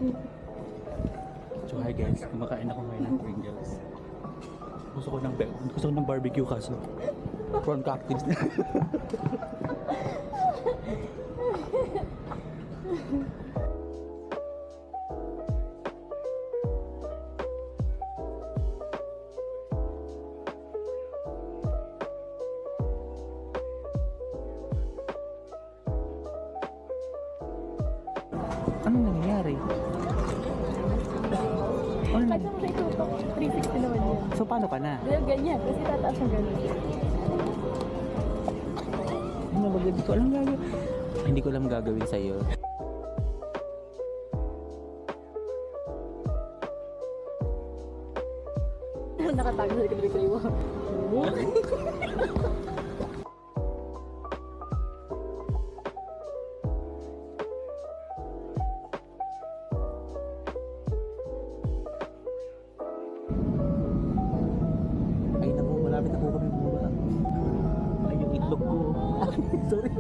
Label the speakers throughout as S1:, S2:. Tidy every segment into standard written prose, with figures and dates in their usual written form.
S1: So hi guys, kumakain ako ngayon ng Pringles. Gusto ko ng barbecue kaso prawn cocktails na. Ano nangyayari? Ano
S2: Kahit mo siya itutok, 360 naman yun.
S1: So paano ka na?
S2: Ganyan, kasi tataas ng ganun.
S1: Ano ba hindi ko alam gagawin? Hindi ko alam gagawin sa'yo.
S2: Nakatago sa likod ng kaliwa.
S1: Ay naku, malapit na po kami bumaba. Ay, yung itlog ko. Sorry.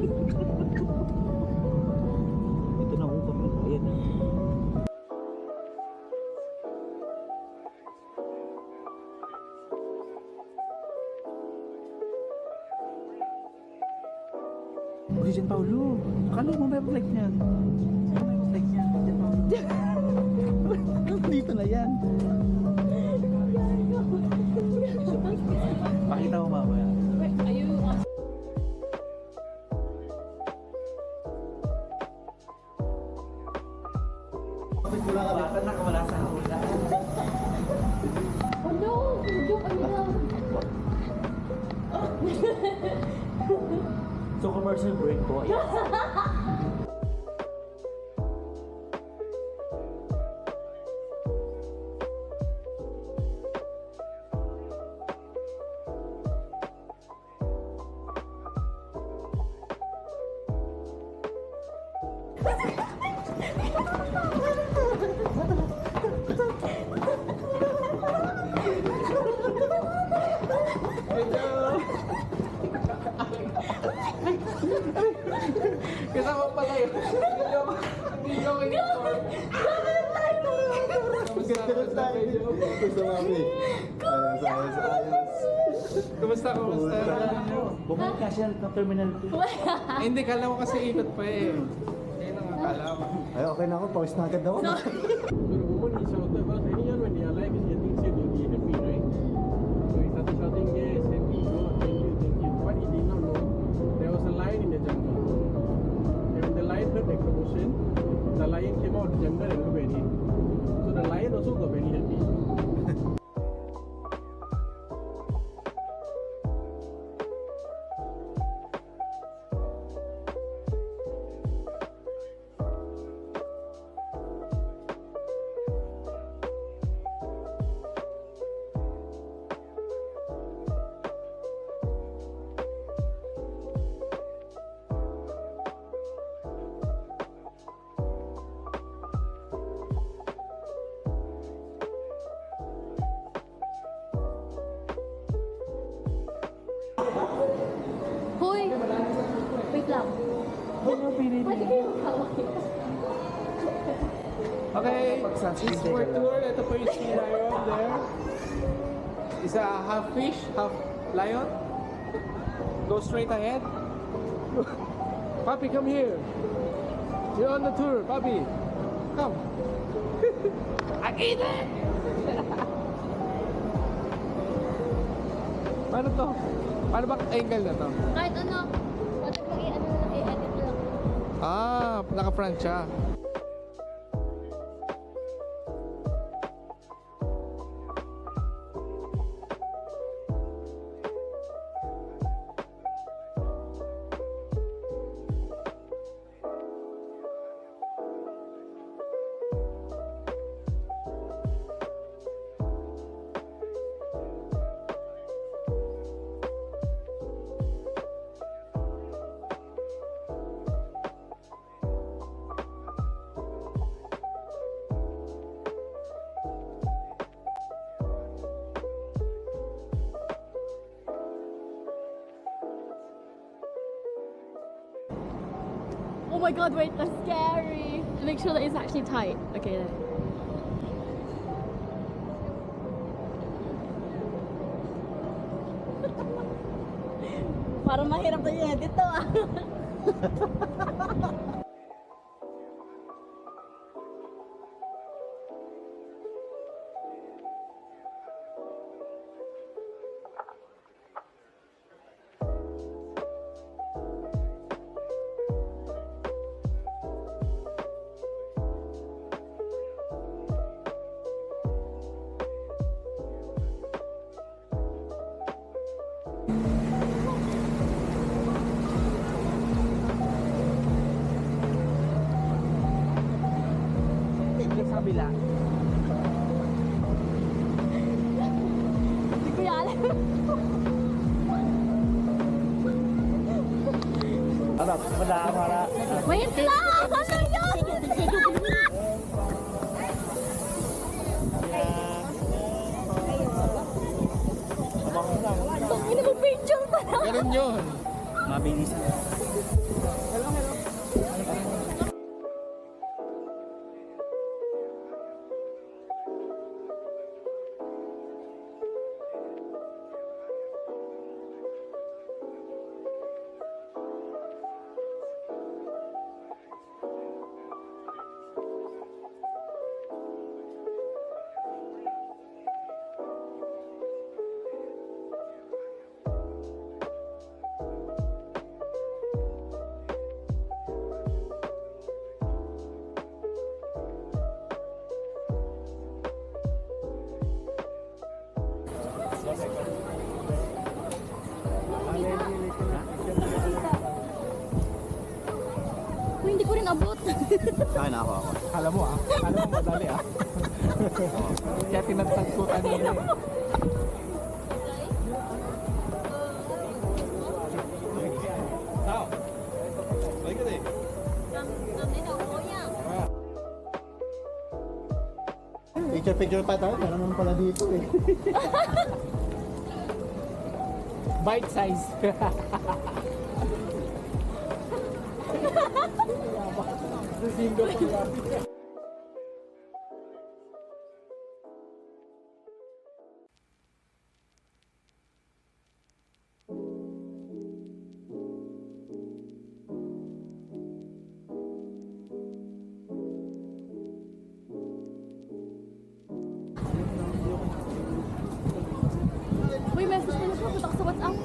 S1: Ito na po kami. Ayan. Buti dyan, Paulo. Akala mo may flight niyan. May flight niyan. Dyan, Paulo. Dito na yan. Pakita mo mamaya.
S2: Ayun.
S1: Bata na wala sa hula.
S2: Oh no! Joke, ano lang?
S1: So commercial break po.
S3: Kasama pala yun. Hindi ako in-inform.
S4: Ganun tayo. Gusto mami. Ayos.
S3: Kumusta?
S1: Bumalik ka siya ng terminal 2.
S3: Eh, hindi, kala ko kasi ikot pa eh. Ayun ang akala ko.
S4: Ay, okay na ako. Pause na agad ako.
S3: But the woman he shouted about anyone when they are alive is getting sick, you'll be happy, right? So he started shouting, yes, happy, go, thank you. What he did not know, there was a lion in the jungle. And when the lion heard the commotion, the lion came out of the jungle and looked at him. So the lion also got very happy.
S2: Hoy! Wait lang. Pwede kayo magkawag.
S3: Okay, this is for tour. Ito po yung sea lion there. Is a half fish, half lion. Go straight ahead. Papi, come here. You're on the tour, Papi. Come. Akita! Paano to? Paano ba angle na to?
S2: Kahit ano, pwede mo i-ano lang, i-edit lang.
S3: Ah, naka-front siya.
S2: Oh my god, wait, that's scary. to make sure that it's actually tight. Okay, there.
S5: Parang mahirap na i-edit to ah.
S1: Sa kabila.
S2: Hindi ko yan alam.
S1: Ano? Para.
S2: Wait lang! Ano yun? Tangina mo picture pa na.
S3: Ganun yun.
S1: Mabilis.
S2: Uy, hindi ko rin abot.
S4: Saan ako?
S1: Alam mo madali Kaya tinatagputan nila
S4: Picture pa tayo, meron naman pala dito eh.
S1: Bite size. Sindo pa yan.
S2: Uy, message ko na siya. Punta ko sa WhatsApp.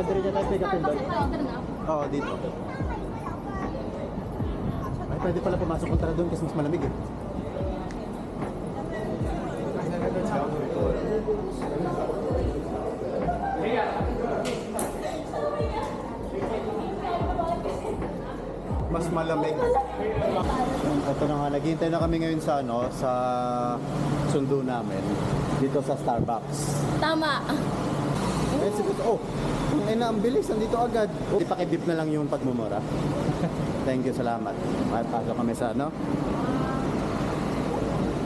S4: Dire tayo sa Gatimbang. Oo, dito. Ay, pwede pala pumasok ko tara doon kasi mas malamig eh. Mas malamig. Ito na nga, naghihintay na kami ngayon sa sa sundo namin dito sa Starbucks.
S2: Tama.
S4: Eh, siguro, ang bilis, nandito agad. Ipakidip na lang yung pagmumura. Thank you, salamat. Pasok kami sa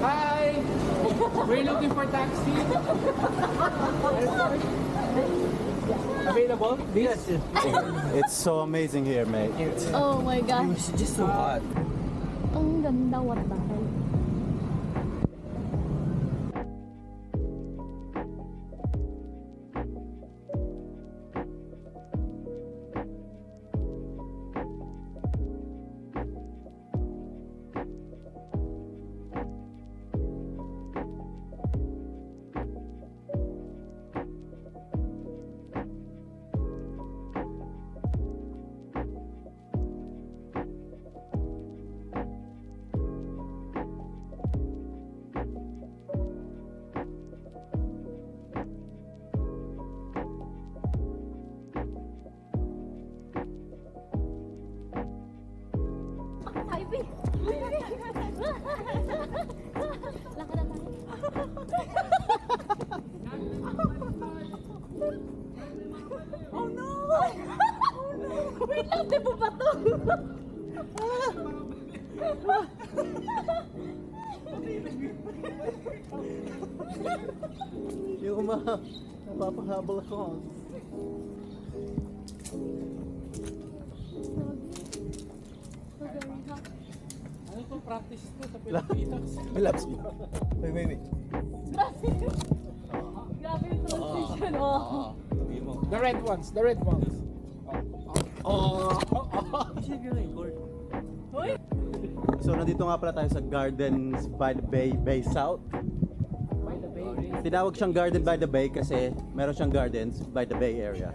S1: Hi! We're looking for taxi. Available? Yes.
S4: It's so amazing here, mate.
S2: Oh my God.
S1: It's just so hot.
S2: Ang ganda. What the hell? Baby! Lakad na tayo.
S1: Oh no!
S2: Wait lang, di po ba to?
S4: Yung napapahabol ako.
S2: Very hot.
S3: Ano to practice to sa Pilipinas?
S4: Relax mo. Wait.
S2: Grabe yung transition, oh.
S3: The red ones, the red ones.
S2: Hoy!
S4: So nandito nga pala tayo sa Gardens by the Bay South. Tinawag siyang Garden by the Bay kasi meron siyang gardens by the Bay area.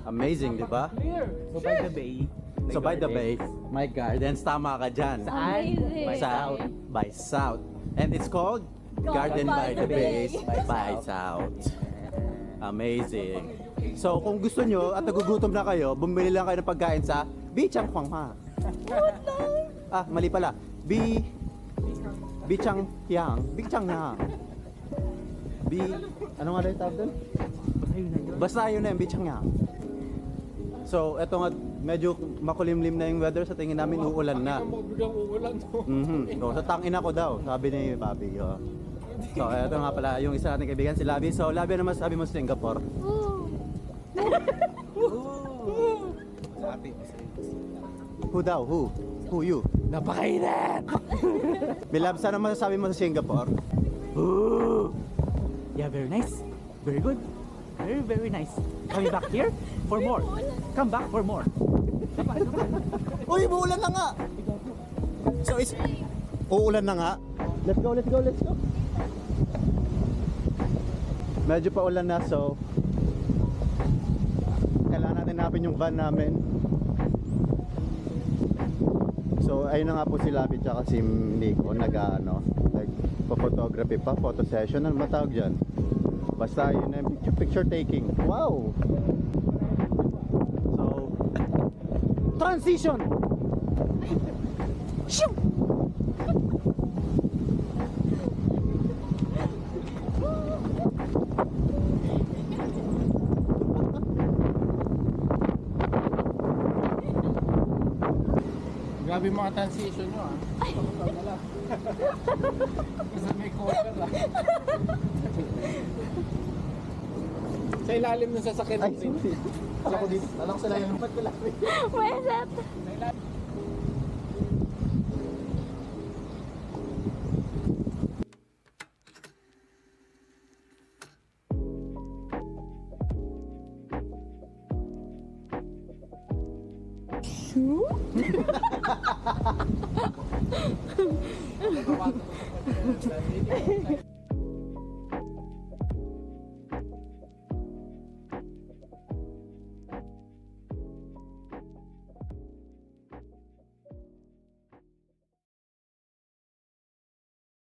S4: Amazing, di ba?
S3: Clear.
S1: So by the bay.
S4: So by the Bay, my gardens, tama ka dyan.
S2: Amazing.
S4: By South. And it's called Garden by the Bay by South. Amazing. So kung gusto nyo at nagugutom na kayo, bumili lang kayo ng pagkain sa Bichang Huangma. Ah, mali pala. Bichang Yang. Ano nga rin tawag doon? Basta yun na yung Bichang Yang. So, eto nga, medyo makulimlim na yung weather. Sa tingin namin, uulan na.
S3: Biglang uulan to.
S4: So, sa tangin ako daw, sabi ni Bobby. Oh. So, eto nga pala, yung isa nating kaibigan, si Labi. So, Labi, ano masasabi mo sa Singapore?
S2: Ooh.
S4: Who daw? Who? Who you?
S1: Napakainit!
S4: Bilab, ano masasabi mo sa Singapore?
S1: Ooh. Yeah, very nice. Very good. Very, very nice. Coming back here for more. Come back for more.
S4: Uy, uulan na nga! So, uulan na nga. Let's go. Medyo pa ulan na, so kailangan natin hanapin yung van namin. So, ayun na nga po si Labi tsaka si Nico nagpa-photography pa, photo session. Ano matawag dyan? Basta yun na yung picture taking. Wow! So, transition! Shoo!
S3: Grabe yung mga transition nyo ah. Pakataw na lang. Kasi may cover ah. Sa ilalim ng sasakyan
S4: Ay,
S3: natin.
S4: sorry. Ako dito. Alam ko sa layo. Ba't ko lang?
S2: Weset!
S3: Shoe?